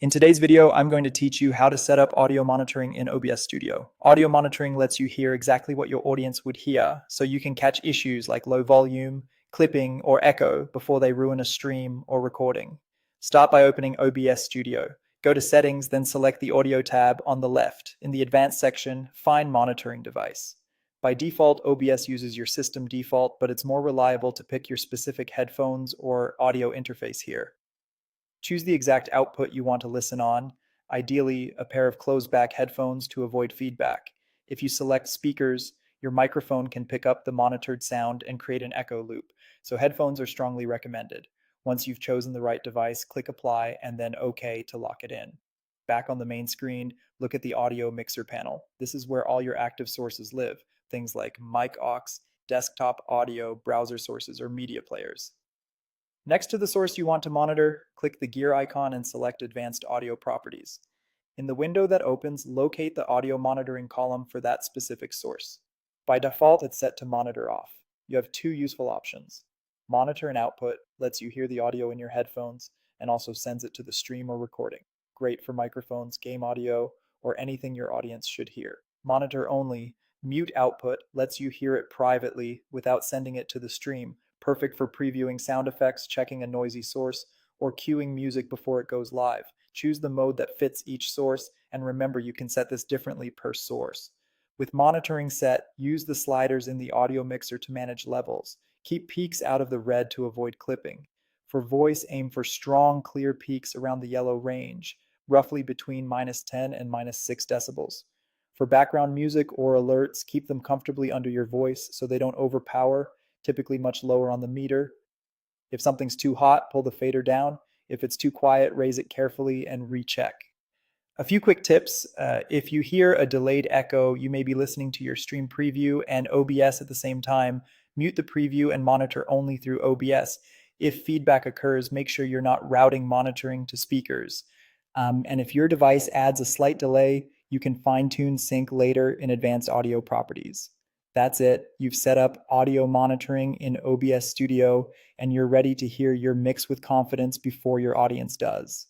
In today's video, I'm going to teach you how to set up audio monitoring in OBS Studio. Audio monitoring lets you hear exactly what your audience would hear, so you can catch issues like low volume, clipping, or echo before they ruin a stream or recording. Start by opening OBS Studio. Go to Settings, then select the Audio tab on the left. In the Advanced section, find Monitoring Device. By default, OBS uses your system default, but it's more reliable to pick your specific headphones or audio interface here. Choose the exact output you want to listen on, ideally a pair of closed-back headphones to avoid feedback. If you select speakers, your microphone can pick up the monitored sound and create an echo loop, so headphones are strongly recommended. Once you've chosen the right device, click Apply and then OK to lock it in. Back on the main screen, look at the audio mixer panel. This is where all your active sources live, things like mic aux, desktop audio, browser sources, or media players. Next to the source you want to monitor, click the gear icon and select Advanced Audio Properties. In the window that opens, locate the audio monitoring column for that specific source. By default, it's set to Monitor Off. You have two useful options. Monitor and Output lets you hear the audio in your headphones and also sends it to the stream or recording. Great for microphones, game audio, or anything your audience should hear. Monitor Only, Mute Output lets you hear it privately without sending it to the stream, perfect for previewing sound effects, checking a noisy source, or cueing music before it goes live. Choose the mode that fits each source, and remember you can set this differently per source. With monitoring set, use the sliders in the audio mixer to manage levels. Keep peaks out of the red to avoid clipping. For voice, aim for strong, clear peaks around the yellow range, roughly between -10 and -6 decibels. For background music or alerts, keep them comfortably under your voice so they don't overpower, typically much lower on the meter. If something's too hot, pull the fader down. If it's too quiet, raise it carefully and recheck. A few quick tips. If you hear a delayed echo, you may be listening to your stream preview and OBS at the same time. Mute the preview and monitor only through OBS. If feedback occurs, make sure you're not routing monitoring to speakers. And if your device adds a slight delay, you can fine-tune sync later in Advanced Audio Properties. That's it. You've set up audio monitoring in OBS Studio, and you're ready to hear your mix with confidence before your audience does.